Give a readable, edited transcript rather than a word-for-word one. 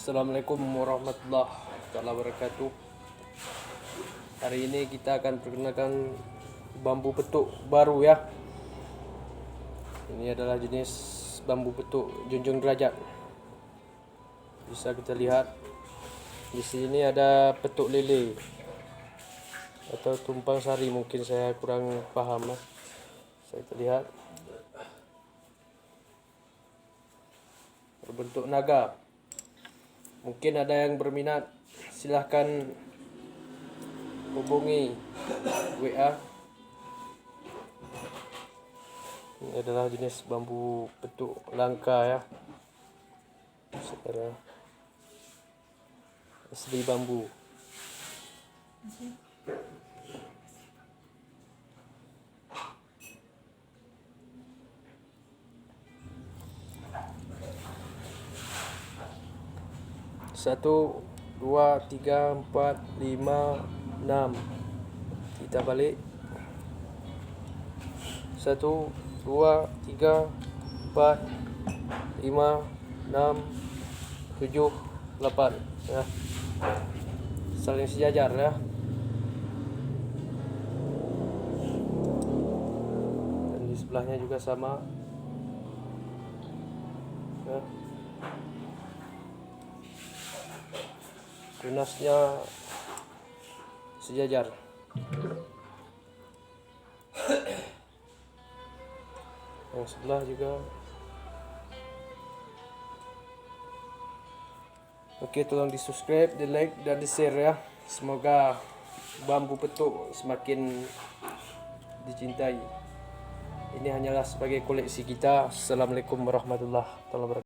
Assalamualaikum warahmatullahi wabarakatuh. Hari ini kita akan perkenalkan bambu petuk baru ya. Ini adalah jenis bambu petuk junjung derajat. Bisa kita lihat di sini ada petuk lele atau tumpang sari, mungkin saya kurang paham ya. Saya lihat berbentuk naga. Mungkin ada yang berminat, silahkan hubungi WA. Ini adalah jenis bambu petuk langka ya. Secara asli bambu. Satu, dua, tiga, empat, lima, enam. Kita balik. Satu, dua, tiga, empat, lima, enam, tujuh, delapan. Ya. Saling sejajar ya. Dan di sebelahnya juga sama. Ya. Tunasnya sejajar. Yang sebelah juga. Oke, tolong di subscribe, di like, dan di share ya. Semoga bambu petuk semakin dicintai. Ini hanyalah sebagai koleksi kita. Assalamualaikum warahmatullahi wabarakatuh.